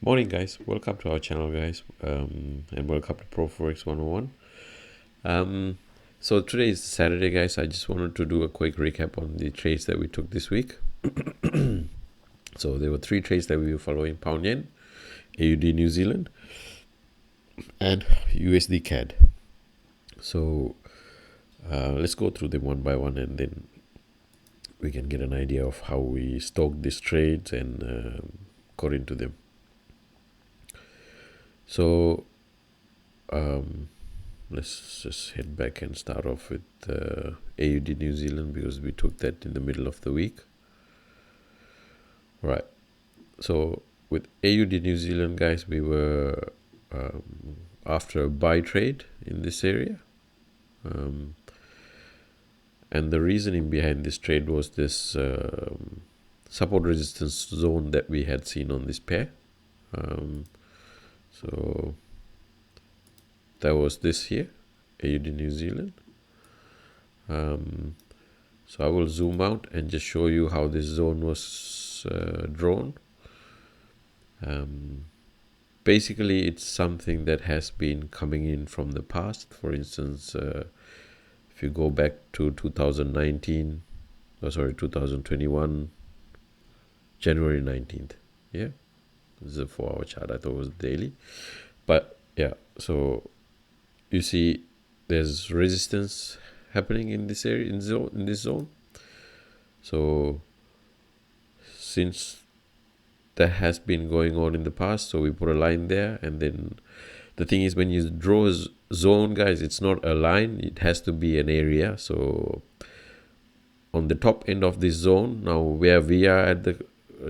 Morning, guys. Welcome to our channel, guys, and welcome to ProForex 101. So today is Saturday, guys. I just wanted to do a quick recap on the trades that we took this week. So there were three trades that we were following: Pound Yen, AUD New Zealand, and USD CAD. So let's go through them one by one, and then we can get an idea of how we stoked these trades and got into them. So let's just head back and start off with AUD New Zealand, because we took that in the middle of the week. Right. So with AUD New Zealand, guys, we were after a buy trade in this area. And the reasoning behind this trade was this support resistance zone that we had seen on this pair. So that was this here, AUD New Zealand. So I will zoom out and just show you how this zone was drawn. Basically, it's something that has been coming in from the past. For instance, if you go back to 2021, January 19th. Yeah, this is a 4-hour chart. I thought it was daily. But yeah, so you see there's resistance happening in this area, in this zone. So since that has been going on in the past, so we put a line there. And then the thing is, when you draw a zone, guys, it's not a line, it has to be an area. So on the top end of this zone, now where we are at the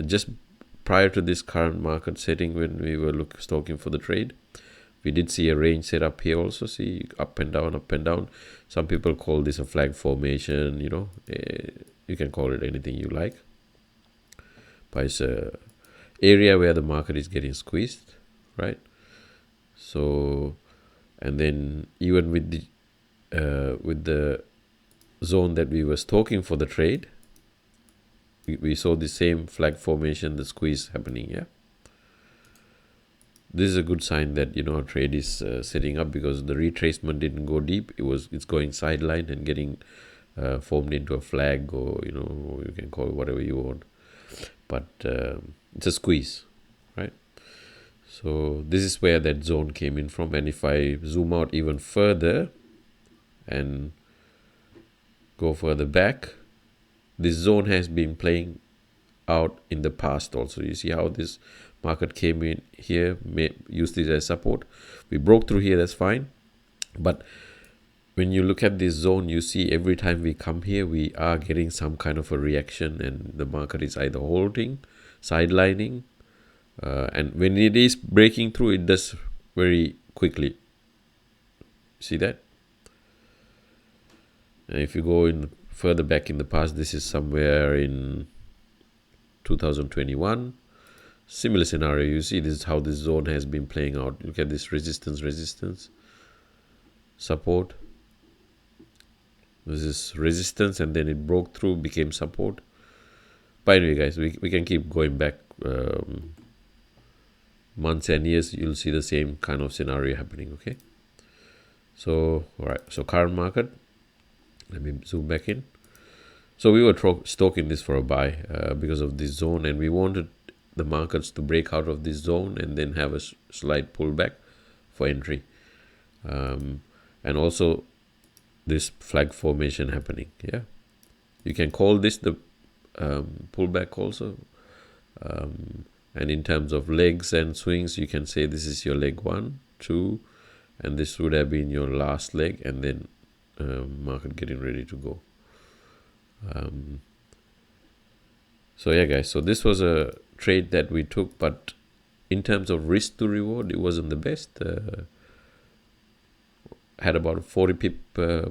just prior to this current market setting, when we were stalking for the trade, we did see a range set up here also. See, up and down, up and down. Some people call this a flag formation. You can call it anything you like, but it's a area where the market is getting squeezed, right? So, and then even with the zone that we were stalking for the trade, we saw the same flag formation, the squeeze happening. Yeah, this is a good sign that our trade is setting up, because the retracement didn't go deep. It's going sideline and getting formed into a flag, or you can call it whatever you want, but it's a squeeze, right? So this is where that zone came in from. And if I zoom out even further and go further back, this zone has been playing out in the past also. You see how this market came in here, use this as support. We broke through here, that's fine. But when you look at this zone, you see every time we come here, we are getting some kind of a reaction, and the market is either holding, sidelining, and when it is breaking through, it does very quickly. See that? And if you go in further back in the past, this is somewhere in 2021. Similar scenario. You see, this is how this zone has been playing out. Look at this resistance, support. This is resistance, and then it broke through, became support. But anyway, guys, we can keep going back months and years. You'll see the same kind of scenario happening. Okay. So all right. So current market. Let me zoom back in. So we were stalking this for a buy because of this zone, and we wanted the markets to break out of this zone and then have a slight pullback for entry, and also this flag formation happening. Yeah, you can call this the pullback also, and in terms of legs and swings, you can say this is your leg 1, 2, and this would have been your last leg, and then market getting ready to go. So yeah, guys, so this was a trade that we took, but in terms of risk to reward, it wasn't the best. Had about a 40 pip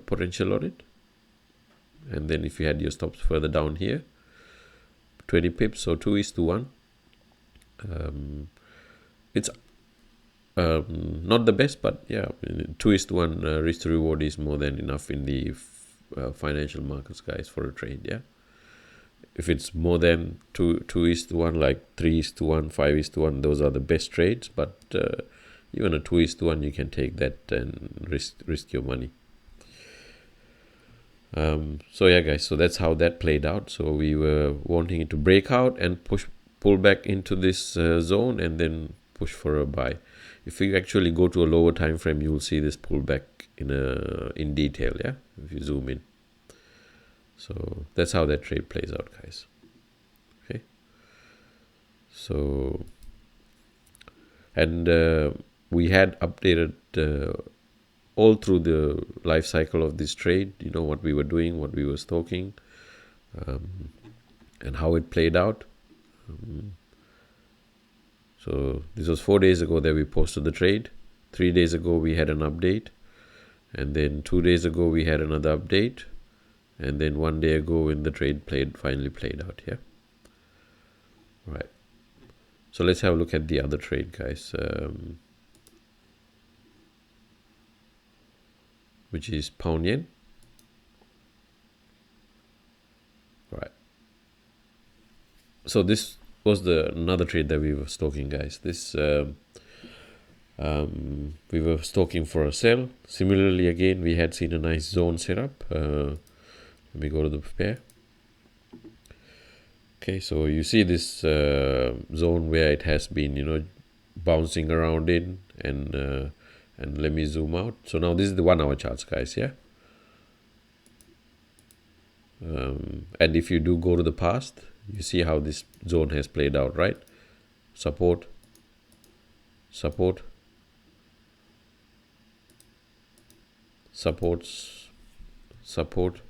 potential on it, and then if you had your stops further down here, 20 pips, so 2:1. It's not the best, but yeah, 2:1 risk to reward is more than enough in the financial markets, guys, for a trade. Yeah, If it's more than 2:1, like 3:1, 5:1, those are the best trades. But even a 2:1, you can take that and risk your money. So yeah, guys, so that's how that played out. So we were wanting it to break out and pull back into this zone and then push for a buy. If you actually go to a lower time frame, you will see this pullback in detail. Yeah, if you zoom in. So that's how that trade plays out, guys. Okay. So, and we had updated all through the life cycle of this trade, what we were doing, what we were stalking, and how it played out. So this was 4 days ago that we posted the trade. 3 days ago we had an update, and then 2 days ago we had another update, and then 1 day ago when the trade finally played out. Yeah. Right. So let's have a look at the other trade, guys. Which is pound yen. Right. So this was another trade that we were stalking, guys. This we were stalking for a sell. Similarly, again, we had seen a nice zone setup. Let me go to the pair. Okay, so you see this zone where it has been, bouncing around in, and let me zoom out. So now this is the 1 hour charts, guys. Yeah. And if you do go to the past, you see how this zone has played out, right? Support, supports, support,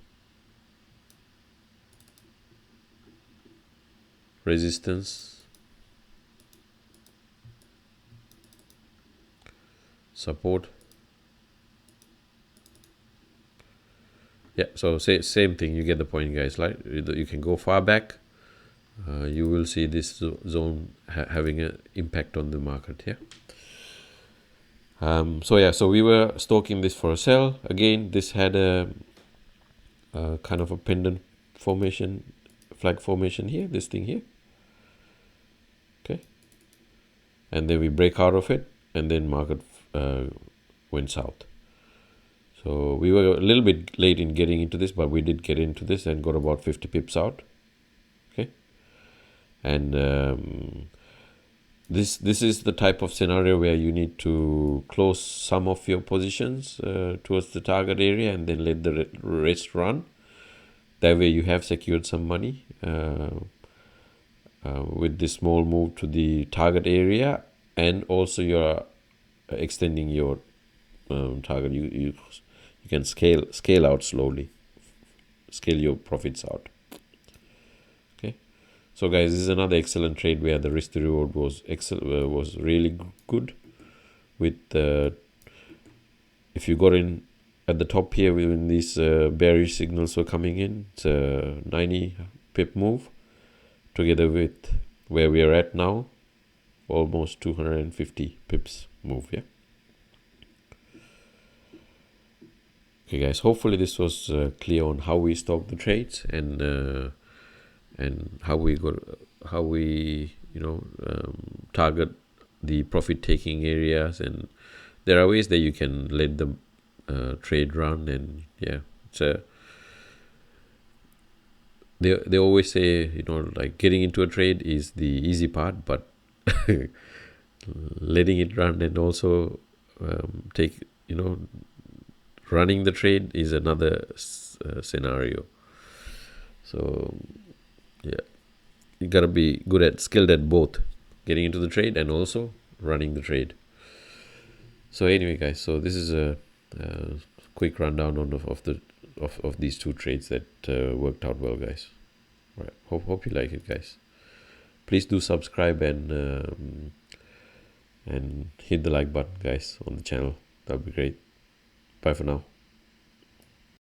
resistance, support. Yeah, so same thing. You get the point, guys. Right? You can go far back. You will see this zone having an impact on the market. Yeah. So we were stalking this for a sell. Again, this had a kind of a pendant formation, flag formation here. This thing here. Okay. And then we break out of it, and then market went south. So we were a little bit late in getting into this, but we did get into this and got about 50 pips out. Okay. And this is the type of scenario where you need to close some of your positions towards the target area and then let the rest run. That way you have secured some money with this small move to the target area, and also you're extending your target. You can scale out slowly, scale your profits out. Okay, so guys, this is another excellent trade where the risk to reward was was really good. With if you got in at the top here when these bearish signals were coming in, it's a 90 pip move together with where we are at now, almost 250 pips move. Yeah. Okay, guys, hopefully this was clear on how we stock the trades and how we target the profit taking areas, and there are ways that you can let the trade run. And yeah, it's they always say, like, getting into a trade is the easy part, but letting it run and also running the trade is another scenario. So yeah, you gotta be skilled at both, getting into the trade and also running the trade. So anyway, guys, so this is a quick rundown of these two trades that worked out well, guys. Right. Hope you like it, guys. Please do subscribe and hit the like button, guys, on the channel. That would be great. Bye for now.